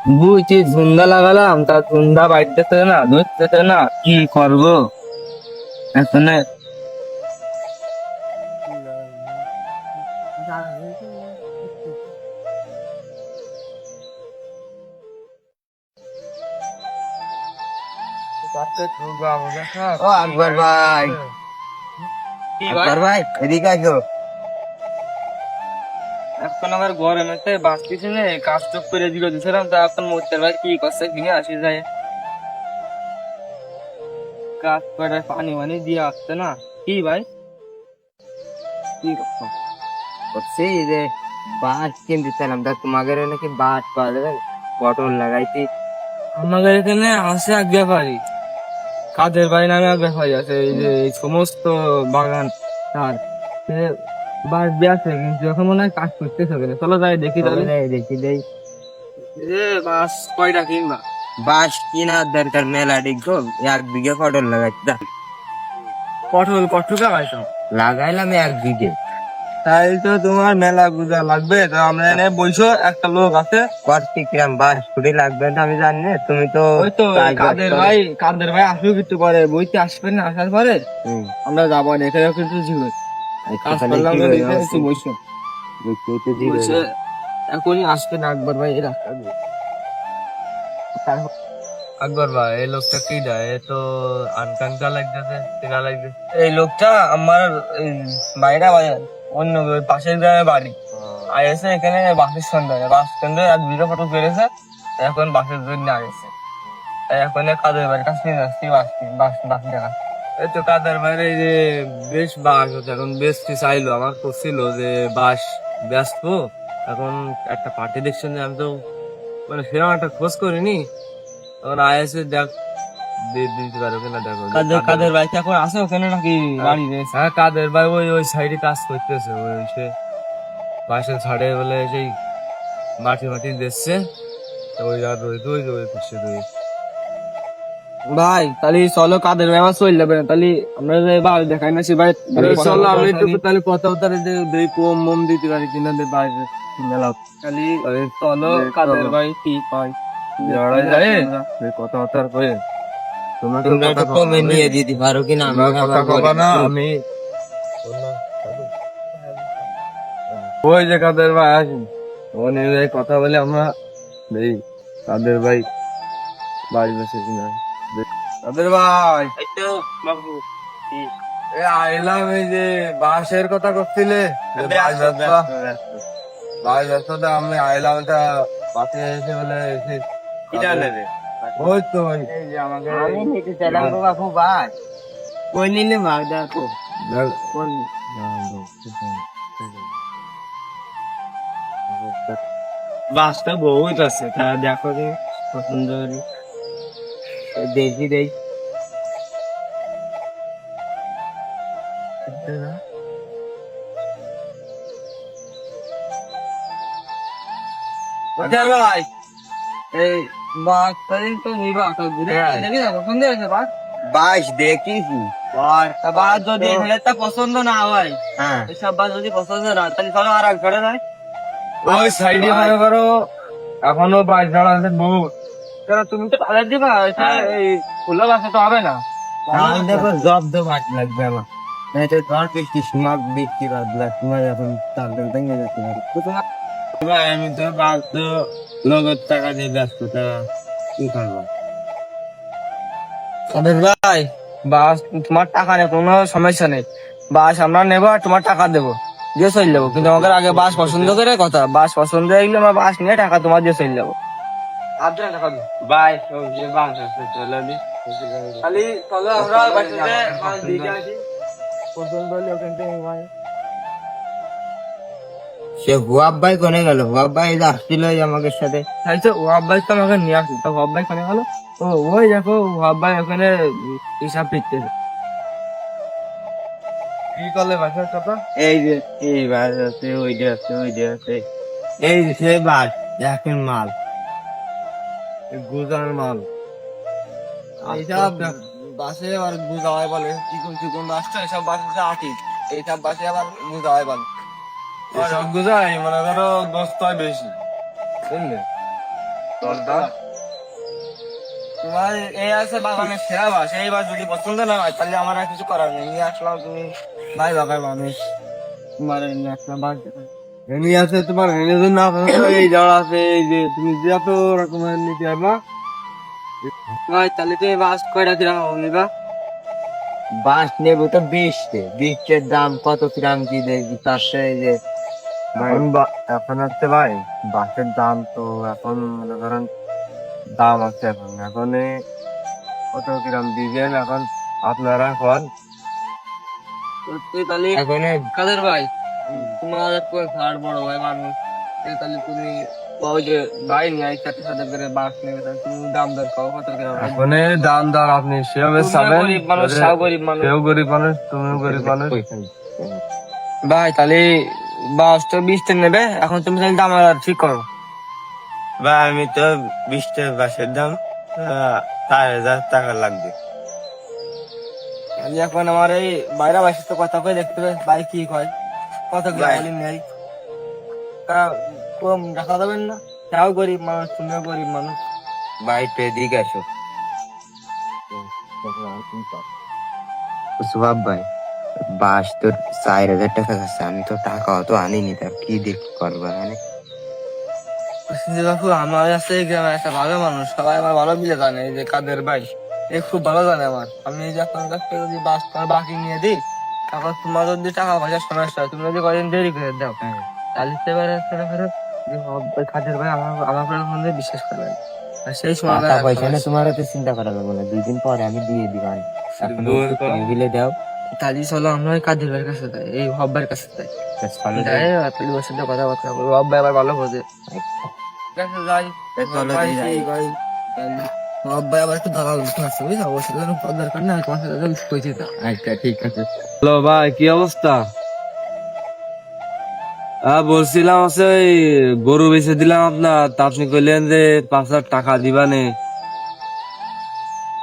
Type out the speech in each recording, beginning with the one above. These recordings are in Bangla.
বুঝছি, ঝুন্দা লাগালাম, তা ঝুন্দা বাড়তেছে না, ধরতেছে না, কি করবো এখন? ও আকবর ভাই, কি ভাই? আকবর ভাই এদিকে আসো। এখন আমার গরমেতে বাঁচতেছি না, কাজ চোখ করে দিল দিছিলাম, তা এখন মোর্চার ভাই কি করছে কিনে আসি যায়, কাজ করে পানি মানি দিয়ে আসছে না। কি ভাই, কি করছো? করছি যে বাঁশ কিনতে চাইলাম, তা তোমাদের নাকি বাঁশ পাওয়া যাবে, পটল লাগাইছি। আমাদের এখানে আছে এক ব্যাপারী, কাদের ভাই নামে এক ব্যাপারী আছে, এই যে এই সমস্ত বাগান তার, সে বাঁশ বেছে, কিন্তু এখন মনে হয় কাজ করতেছে ওখানে। চলো যাই দেখি চলো তাহলে। যাই দেখি দেই। এ বাঁশ কয়টা কিনবা? বাঁশ কেনার দরকার মেলা, দেখো 1 বিঘে পটল লাগাইছি। পটল কত টাকা পাইছো? লাগাইলাম 1 বিঘে। তাই তো তোমার মেলা গুজা লাগবে, তো আমরা এনে বইসো, একটা লোক আছে। কত গ্রাম বাঁশ ফুটি লাগবে না আমি জানি না, তুমি তো ওই তো চাষবাস করো। কাদের ভাই আসবে কিন্তু পরে, বইতে আসবেন না, আসার পরে হুম, আমরা যাবো, এখানে কিন্তু জিরো আচ্ছা, কাজ তাহলে করলাম কি না, করে দেখে যাবো? একটু বইসো। দেখি এই তো জি করে বলছে যাবো। এখনই আসবে না আকবর ভাই, এরা আকবর ভাই, এই লোকটা কি দেয়? এ তো আনকাঙ্কা লাগতেছে, চেনা লাগতেছে। এই লোকটা আমার এই বাইরে অন্য ওই পাশের গ্রামে বাড়ি, আর এসে এখানে বাসের সন্ধানে, বাস কেন্দ্রে 1 বিঘা ফটো পেরেছে, এখন বাসের জন্য আসছে, তাই এখন এই কাদের বাড়ির কাছে নিয়ে যাচ্ছি, বাস বাস বাস দেখা। এই তো কাদের ভাইয়ের এই যে বেশ বাঁশ হচ্ছে, এখন বেচতে চাইলো, আমার করছিল যে বাঁশ বেচবো। এখন একটা পার্টি দেখছেন যে আমি তো মানে সেরকম একটা খোঁজ করিনি, তখন আইএসএ দেখ দিতে পারো কিনা, দেখো যে কাদের ভাই কি এখন আছে ওখানে নাকি বাড়ি রয়েছে? হ্যাঁ, কাদের ভাই ওই ওই সাইডে কাজ করতেছে, ওই সে বাঁশের ছাড়ে বলে সেই মাটি মাটি দিচ্ছে, তো ওই আর ওই ওই ওই করছে তুই। ভাই তাহলে চলো, কাদের ভাই আমার চলে যাবে না, তাহলে আমরা যে বাড়ি দেখাই না সে ভাই। চলো আমি একটু তাহলে কথা উত্তরে দেই, কম মম দিতে পারি কিনা দে বাইরে মেলা। তাহলে চলো, কাদের ভাই কি পাই লড়াই যায় কথা উত্তর করে তোমরা তো তোমরা কথা একটু কমে নিয়ে দিতে পারো কিনা? তোমরা কথা কবা না, আমি ওই যে কাদের ভাই আসেন, ওখানে যাই কথা বলে আমরা দেই কাদের ভাই বাড়ি বসে কিনা। কাদের ভাই, এই তো বাবু, এ আইলাম, এই যে বাঁশের কথা করছিলে, যে বাঁশ বেচবা, বাঁশ বেচতে আমি আইলাম, এটা পাশে এসে বলে এসে ওই তো ওই এই যে আমাকে আমি নিতে চাইলাম গো বাপু বাঁশ। কই নিলে মা দেখো কোন বাসটা বহুত আছে, তা দেখো যে পছন্দ করি। দেখি দেই। কাদের ভাই, এই বাসটা তো নিবা, তো দেখি না পছন্দ হয়েছে বাস। বাঁশ দেখিছি। তা বাস যদি হেলেটা পছন্দ না হয়, হ্যাঁ, এসব বাস যদি পছন্দ না, তাহলে চলো আর এক ঘরে যাই। ওই সাইডে মনে করো এখনো বাঁশ ঝাড় আছে বহুত। কেন তুমি তো তাদের দিবা, এই খোলা বাসে তো হবে না। তাহলে দেখো জব্দ বাঁশ লাগবে আমার। নাই তো ধর বৃষ্টি সীমা বৃষ্টি বাদলা তোমার এখন তার ভেঙে যাচ্ছে। ভাই আমি তো বাস তো নগদ টাকা দিয়ে ব্যস্ত, তা কি করবো? কাদের ভাই, বাস তোমার টাকা নেই, কোনো সমস্যা নেই, বাস আমরা নেবো আর তোমার টাকা দেবো, দিয়ে চলে যাবো, কিন্তু আমাদের আগে বাস পছন্দ করে কথা, বাস পছন্দ হয়ে গেলে আমরা বাস নিয়ে টাকা তোমার দিয়ে চলে যাবো। ভাই বাঁশ আছে, চলে আমি খালি চলো আমরা বাড়িতে মাছ দিয়ে আসি, পছন্দ হলে ওখান থেকে মাছ। সে হুয়াব ভাই কোনে গেল? হুয়াব ভাই যে আসছিল এই আমাদের সাথে। তাই তো ওয়াব ভাই তো আমাকে নিয়ে আসি, তো ওয়াব ভাই কোনে গেলো? ও ওই দেখো ওয়াব ভাই ওখানে হিসাব পিটতেছে। কি করলে বাঁশের কথা? এই যে এই বাস আছে, ওইটা আছে, ওইটা আছে, এই যে সে বাস দেখেন মাল। গুজার মাল। এইসব বাসে আবার বুঝা হয় বলে, চিকন চিকন বাসটা এসব বাসে আটি, এইসব বাসে আবার বুঝা হয় বলে। এসব গুজাই মনে করো দোস্ত হয় বেশি, বুঝলে? তোমার এই আছে বাগানের সেরা বাস, এই বাস যদি পছন্দ না হয় তাহলে আমার আর কিছু করার নেই। নিয়ে আসলাম, তুমি ভাই বাগার মানুষ, তোমার নিয়ে আসলাম বাস দেখাই। এমনি আছে তোমার হেনে জন্য এই যাওয়া আছে, এই যে তুমি যত রকমের নিতে পারবা। ভাই তাহলে তো এই বাস কয়টা কিরকম হবে বা? বাঁশ নেবো তো 20 দাম কত কিরাম কি দেখি তার সাথে যে এখন হচ্ছে ভাই বাসের দাম তো এখন মনে করেন দাম আছে, এখন কত কিরাম দিবেন এখন আপনারা এখন তাহলে এখন কাদের ভাই, তোমার একটু ঘাড় বড় ভাই মানুষ, তাহলে তুমি ওই যে ভাই নাই সাথে সাথে করে বাস নেবে, তাহলে তুমি দাম দর খাও কত করে হবে? এখন দাম দর আপনি সেভাবে তুমিও চাবেন, গরিব মানুষ, তাও গরিব মানুষ। সেও গরিব মানুষ, তুমিও গরিব মানুষ। ভাই তাহলে বাস তো 20 নেবে, এখন তুমি তাহলে দাম আর ঠিক করো। বা আমি তো 20 বাঁশের দাম 4,000 টাকা লাগবে। আমি এখন আমার এই বাইরে বাসে তো কথা কয়ে দেখতে হবে ভাই কি কয়, কত কি ভাই। বলি নেই, তা কম রাখা যাবেন না? তাও গরিব মানুষ, তুমিও গরিব মানুষ। ভাই তো এদিকে আসো। সুভাব ভাই, বাস তো 4,000 টাকা আছে, আমি তো টাকা অত আনিনি, তার কি দেখি করবা মানে। বাপু আমার আছে এই গ্রামে একটা ভালো মানুষ, সবাই আমার ভালো মিলে জানে, এই যে কাদের ভাই, এ খুব ভালো জানে আমার। আমি এই যে আপনার কাছ থেকে যদি বাস তোমার বাকি নিয়ে দিই, তারপর তোমার যদি টাকা পয়সার সমস্যা হয়, তুমি যদি কদিন দেরি করে দাও, তাহলে তো এবার কাদের ভাই আমার আমার উপরে মনে হয় বিশ্বাস করবে না। আর সেই সময় টাকা পয়সা না তোমার তো চিন্তা করা লাগবে না, 2 দিন পরে আমি দিয়ে দিব। বিলে দাও, তাহলে চলো আমরা ওই কাদের ভাইয়ের কাছে যাই, এই হব্বার কাছে যাই। চলো যাই আপনি ওর সাথে কথাবার্তা বলবো, হব্বা আবার ভালো বোঝে। ঠিক আছে যাই, চলো ভাই, যাই। সেই ভাই, হব্বা আবার একটু দালাল আছে বুঝছো, ওর সাথে কোনো দরকার না, তোমার সাথে কইছি তা। আচ্ছা ঠিক আছে। হ্যালো ভাই, কি অবস্থা? বলছিলাম আছে ওই গরু বেচে দিলাম আপনার, তা আপনি কইলেন যে 5,000 টাকা দিবানে।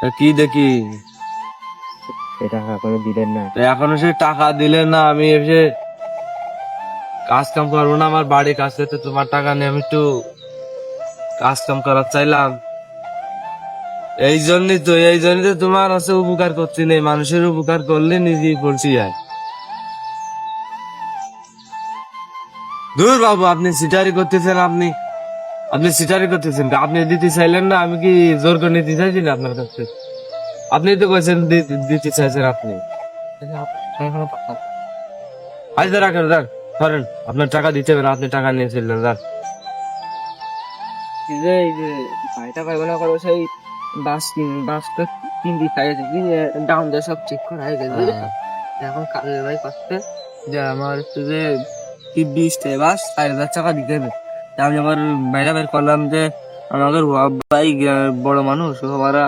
তা কি দেখি সেটা এখনো দিলেন না? তা এখনো সে টাকা দিলেন না, আমি এসে কাজ কাম করবো না, আমার বাড়ির কাছে তো তোমার টাকা নিয়ে আমি একটু কাজ কাম করার চাইলাম। এই জন্যই তো তোমার হচ্ছে উপকার করছি না, মানুষের উপকার করলে নিজেই পড়ছি যায়। দূর বাবু, আপনি সিটারি করতেছেন, আপনি আপনি সিটারি করতেছেন, আপনি দিতে চাইলেন না, আমি কি জোর করে নিতে চাইছি না আপনার কাছে? আপনি তো কইছেন দিতে চাইছেন আপনি। আচ্ছা রাখেন, ধরেন আপনার টাকা দিতে হবে না, আপনি টাকা নিয়ে চললেন, রাখ। এই যে ভাইটা ভাই মনে করো সেই বাস তো 3 দিন আগে থেকে ডাউন দিয়ে সব চেক করা হয়ে গেছে বুঝলে তো? এখন কাজের ভাই করতে যে আমার হচ্ছে যে 20 বাস 4,000 টাকা দিতে হবে। তা আমি আবার বাইরে বের করলাম যে আমাদের ভাই বড় মানুষ, ও আমরা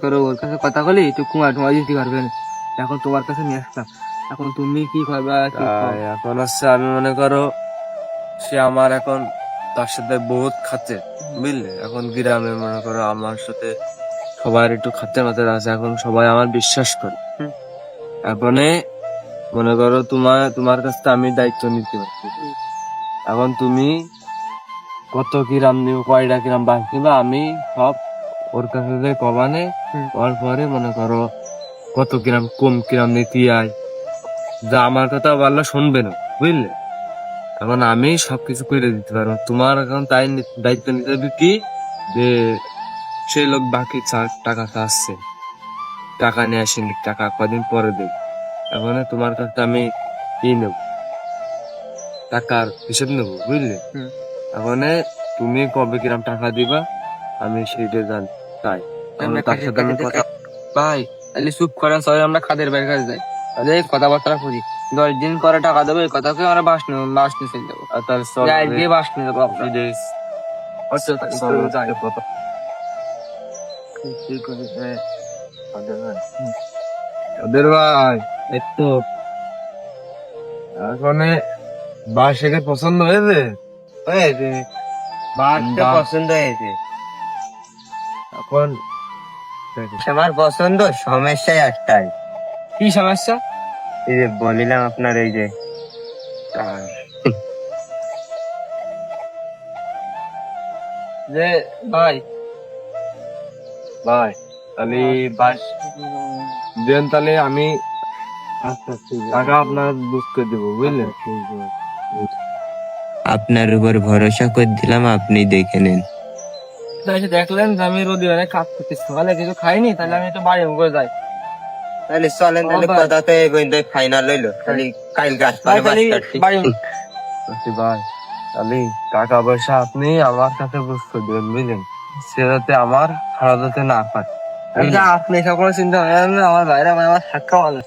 করে ওর কাছে কথা বলি একটু কুমার টুমার দিতে পারবেন, এখন তোমার কাছে নিয়ে আসলাম, এখন তুমি কি করবে কি তাই এখন হচ্ছে আমি মনে করো সে আমার এখন তার সাথে বহুত খাচ্ছে, বুঝলে? এখন গ্রামে মনে করো আমার সাথে সবার একটু খাতে মাতে আছে, এখন সবাই আমার বিশ্বাস করে। হুম। এখন মনে করো তোমার কাছ থেকে আমি দায়িত্ব নিতে পারছি। এখন তুমি কত কিরাম নিবে, কয়টা কিরাম বাস নিবা, আমি সব ওর কাছে যে কবানে ওর পরে মনে করো কত কিরাম কম কিরাম নিতে আয়, যা আমার কথা বললে শুনবে না, বুঝলে? এখন আমি সবকিছু করে দিতে পারবো, তোমার এখন তাই দায়িত্ব নিতে হবে কি যে সেই লোক বাকি টাকা চাচ্ছে, টাকা নিয়ে আসেনি, টাকা কদিন পরে দেব। এখন তোমার কাছে আমি কি নেব, টাকার হিসেব নেবো, বুঝলে? হুম। এখন তুমি কবে কিরাম টাকা দিবা আমি সেইটা জানি, তাই এখন তার সাথে আমি কথা ভাই তাহলে চুপ করেন, সবাই আমরা খাদের বাইরের কাছে যাই, তাহলে কথাবার্তা করি, 10 দিন পরে টাকা দেবো, এই কথাকে আমরা বাস নিয়ে চলে যাবো, আর তার সব গিয়ে বাস নিয়ে যাবো আমরা। আচ্ছা, তাহলে চলো যাই। ওদের ভাই এই তো এখন বাস একে পছন্দ হয়েছে, বাসটা পছন্দ হয়েছে, এখন আমার পছন্দ, সমস্যা একটাই। কি সমস্যা? এই যে বলিলাম আপনার এই যে যে ভাই ভাই তাহলে বাস দেন, তাহলে আমি আচ্ছা ঠিক আছে। টাকা আপনার বুঝ করে দেবো, বুঝলেন? আপনার উপর ভরসা করে দিলাম, আপনি দেখে নেন। তো এসে দেখলেন যে আমি রোদি অনেক কাজ করতেছি, সকালে কিছু খাইনি, তাহলে আমি তো বাড়ি করে যাই। তাহলে চলেন, তাহলে আমার ভাই। কথা তো এই পর্যন্ত ফাইনাল হইলো। তাহলে কালকে ভাই আসবে তাহলে বাড়ি বলছি ভাই, তাহলে টাকা পয়সা আপনি আমার কাছে বুঝ করে দেবেন, বুঝলেন? সে যাতে আমার খারাপ যাতে না পায়। আপনি এসব কোনো চিন্তা করেন না, আমার ভাইরা আমার সাক্ষা মানুষ।